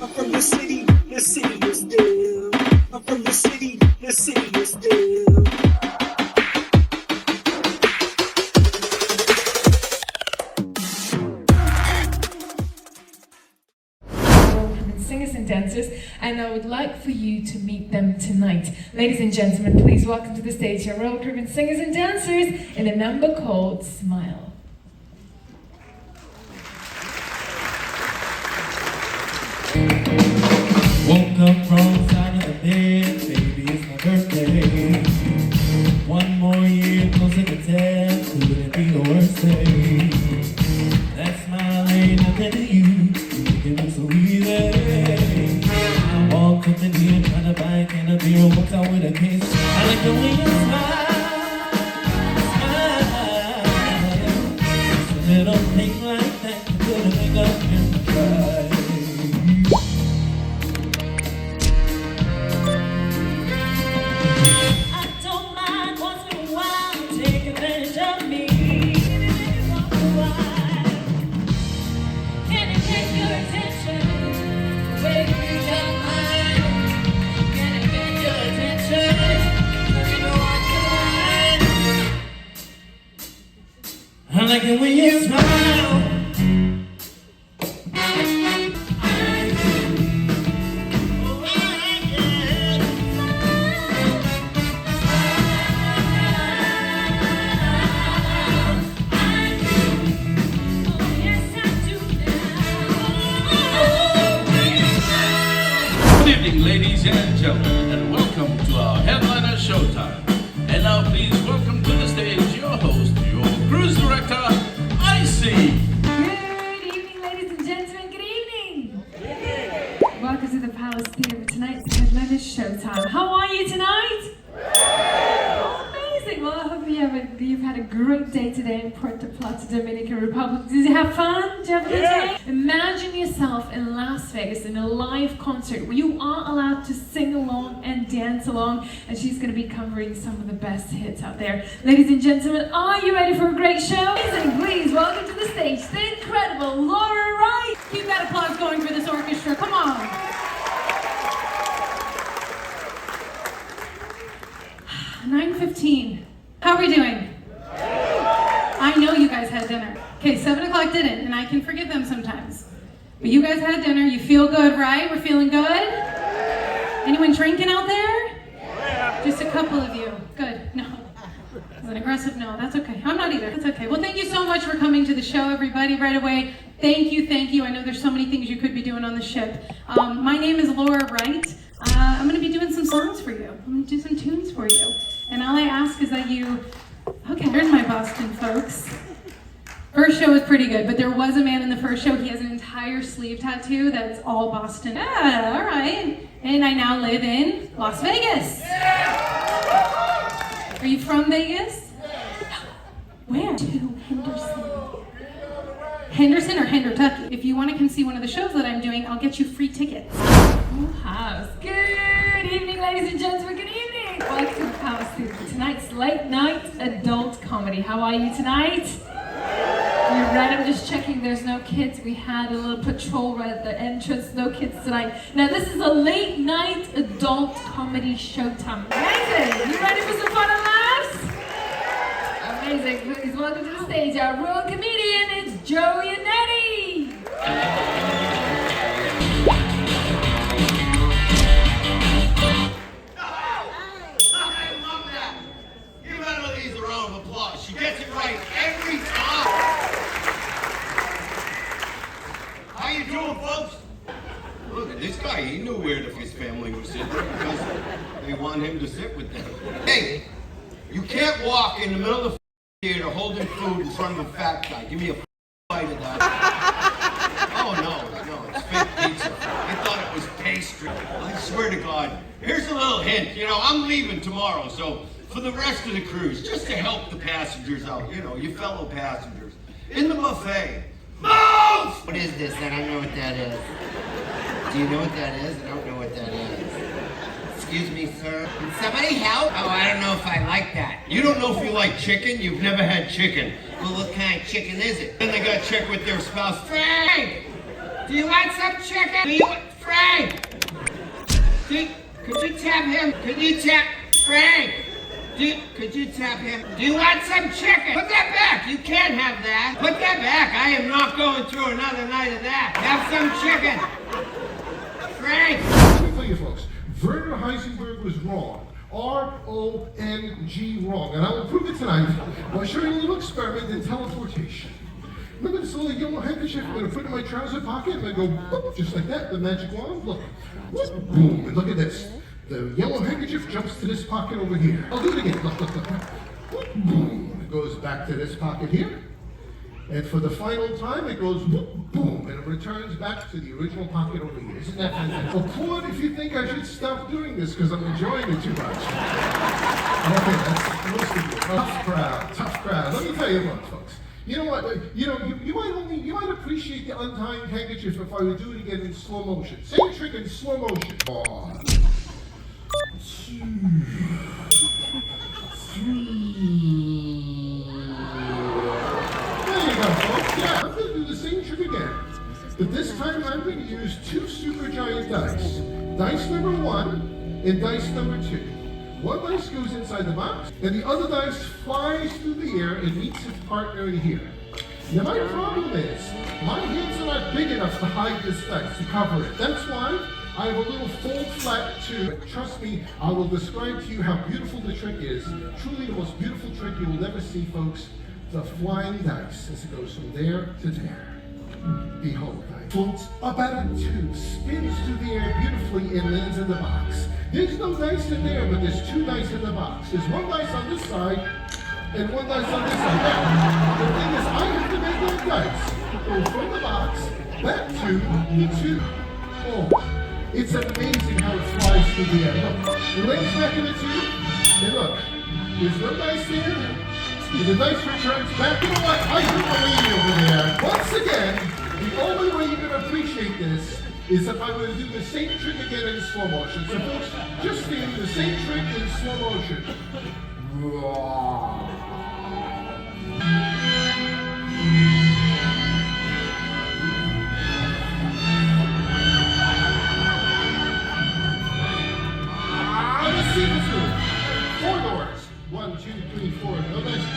I'm from the city is still. I'm from the city is still. Singers and dancers, and I would like for you to meet them tonight. Ladies and gentlemen, please welcome to the stage your Royal Caribbean singers and dancers in a number called Smile. Woke up wrong side of the bed, baby, it's my birthday. One more year closer to 10, could it be the worst day? That smile ain't nothing to you, you look so easy. I walk up in here trying to buy a can of beer, walks out with a case. I like the way you smile, smile. Just a little thing like that, you couldn't make up and try. I like it when you smile. Good evening, ladies and gentlemen, and welcome to our headliner showtime. And now please welcome to the stage your host, your cruise director, Icy. Good evening, ladies and gentlemen. Good evening. Welcome to the Palace Theatre. Tonight's headliner showtime. How are you tonight? Amazing. Well, I hope you've had a great day today in Puerto Plata, Dominican Republic. Did you have fun? Did you have a good day? Imagine yourself in Las Vegas in a live concert where you are allowed to sing along and dance along, and she's going to be covering some of the best hits out there. Ladies and gentlemen, are you ready for a great show? Please welcome to the stage the incredible Laura Wright. Keep that applause going for this orchestra. Come on. 9:15. How are we doing? I know you guys had dinner. Okay, 7 o'clock didn't, and I can forgive them sometimes. But you guys had dinner. You feel good, right? We're feeling good? Anyone drinking out there? Just a couple of you. Good. No. Is an aggressive no. That's okay. I'm not either. That's okay. Well, thank you so much for coming to the show, everybody, right away. Thank you, thank you. I know there's so many things you could be doing on the ship. My name is Laura Wright. I'm going to be doing some songs for you. I'm going to do some tunes for you. And all I ask is that you... Okay, there's my Boston folks. First show was pretty good, but there was a man in the first show. He has an entire sleeve tattoo that's all Boston. Yeah, all right. And I now live in Las Vegas. Are you from Vegas? Where? To Henderson. Henderson or Hendertucky? If you want to come see one of the shows that I'm doing, I'll get you free tickets. Full house. Good evening, ladies and gentlemen. Good evening. Welcome to the Palace Theatre. Tonight's late night adult comedy. How are you tonight? You're right, I'm just checking there's no kids. We had a little patrol right at the entrance. No kids tonight. Now this is a late night adult comedy showtime. Amazing! You ready for some fun and laughs? Amazing. Please welcome to the stage our royal comedian, it's Joey Anetti. I love that. Give Annalise a round of applause. She gets it right every time. How you doing, folks? Look at this guy. He knew where his family was sitting because they want him to sit with them. Hey, you can't walk in the middle of the theater holding food in front of a fat guy. Give me a bite of that. Oh, no, it's fake pizza. I thought it was pastry. I swear to God. Here's a little hint. You know, I'm leaving tomorrow, so for the rest of the cruise, just to help the passengers out, you know, your fellow passengers, in the buffet, move! What is this? I don't know what that is. Do you know what that is? I don't know what that is. Excuse me, sir. Can somebody help? Oh, I don't know if I like that. You don't know if you like chicken? You've never had chicken. Well, what kind of chicken is it? Then they got chick with their spouse. Frank! Do you want some chicken? Do you want... Frank! Could you tap him? Could you tap Frank? Could you tap him? Do you want some chicken? Put that back. You can't have that. Put that back. I am not going through another night of that. Have some chicken. Frank. Let me tell you folks, Werner Heisenberg was wrong. R-O-N-G wrong. And I will prove it tonight by showing you a little experiment in teleportation. Remember this little yellow handkerchief I'm going to put in my trouser pocket and I go boop, just like that, the magic wand? Look, boom, and look at this. The yellow handkerchief jumps to this pocket over here. I'll do it again, look. Boom, it goes back to this pocket here. And for the final time, it goes boom, and it returns back to the original pocket over here. Isn't that fantastic? Applaud if you think I should stop doing this because I'm enjoying it too much. Okay, that's most of you. Tough crowd. Let me tell you what, folks. You know what? You might appreciate the untying handkerchief if I would do it again in slow motion. Same trick in slow motion. 1, 2, 3. There you go, folks. Yeah, I'm going to do the same trick again. But this time I'm going to use 2 super giant dice. Dice number 1 and dice number 2. One dice goes inside the box, and the other dice flies through the air and meets its partner in here. Now my problem is, my hands are not big enough to hide this dice, to cover it. That's why I have a little fold flat too. Trust me, I will describe to you how beautiful the trick is. Truly the most beautiful trick you will ever see, folks. The flying dice, as it goes from there to there. Behold, floats up at a 2, spins through the air beautifully and lands in the box. There's no dice in there, but there's 2 dice in the box. There's 1 dice on this side and 1 dice on this side. Now, the thing is, I have to make that dice go from the box back to the 2. Oh, it's amazing how it flies through the air. Look, it lands back in the 2, and look, there's no dice there. The dice returns back. You know what? I do believe you over there. Once again, the only way you're going to appreciate this is if I were to do the same trick again in slow motion. So folks, just do the same trick in slow motion. Let's see this through. 4 doors. 1, 2, 3, 4. No dice.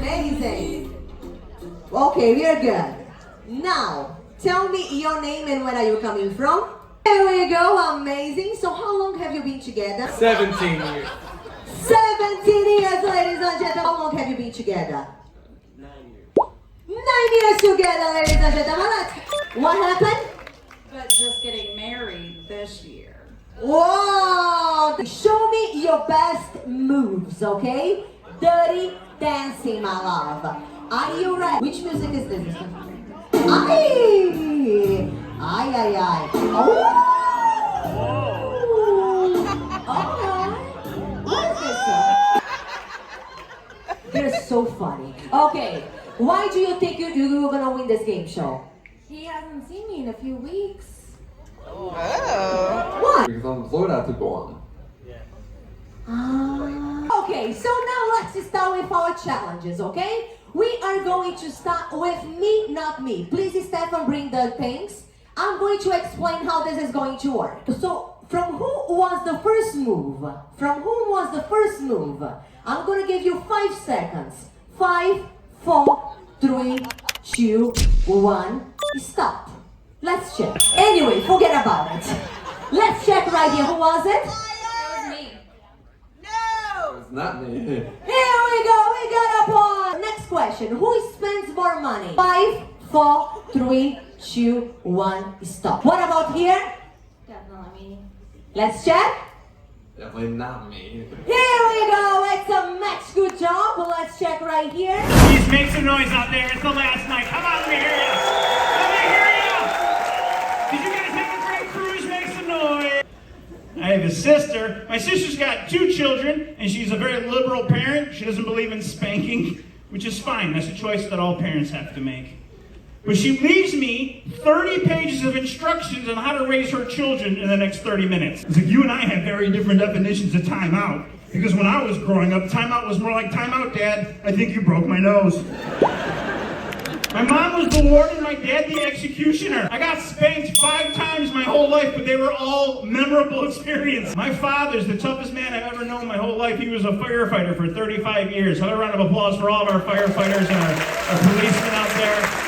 Amazing. Okay, we are good. Now, tell me your name and where are you coming from? There we go, amazing. So how long have you been together? 17 years. 17 years, ladies and gentlemen. How long have you been together? 9 years. 9 years together, ladies and gentlemen. What happened? But just getting married this year. Whoa! Show me your best moves, okay? Dirty dancing, my love. Are you ready? Which music is this? Ay! Ay. Oh! Alright. What is this? You're so funny. Okay, why do you think you're gonna win this game show? He hasn't seen me in a few weeks. What? Because I'm in Florida to go on. Okay, so now let's start with our challenges, okay? We are going to start with me, not me. Please, Stefan, bring the things. I'm going to explain how this is going to work. So, from who was the first move? From whom was the first move? I'm going to give you 5 seconds. 5, 4, 3, 2, 1, stop. Let's check. Anyway, forget about it. Let's check right here. Who was it? It was me. It's not me. Here we go. We got a point. Next question. Who spends more money? 5, 4, 3, 2, 1, stop. What about here? Definitely me. Let's check. Definitely not me. Here we go. It's a match. Good job. Well, let's check right here. Please make some noise out there. It's the last night. Come on, let me hear you. Let me hear you. Did you guys have a great cruise? Make some noise. I have a sister. My sister's got 2 children, and she's a very liberal parent. She doesn't believe in spanking, which is fine. That's a choice that all parents have to make. But she leaves me 30 pages of instructions on how to raise her children in the next 30 minutes. It's like you and I have very different definitions of timeout. Because when I was growing up, timeout was more like, timeout, Dad. I think you broke my nose. My My mom was the warden, my dad the executioner. I got spanked 5 times my whole life, but they were all memorable experiences. My father's the toughest man I've ever known my whole life. He was a firefighter for 35 years. Another round of applause for all of our firefighters and our policemen out there.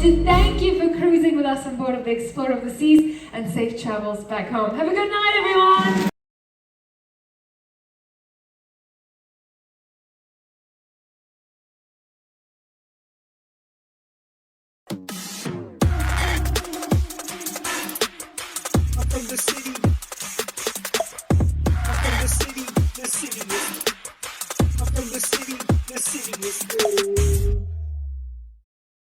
To thank you for cruising with us on board of the Explorer of the Seas and safe travels back home. Have a good night, everyone! I'm from the city,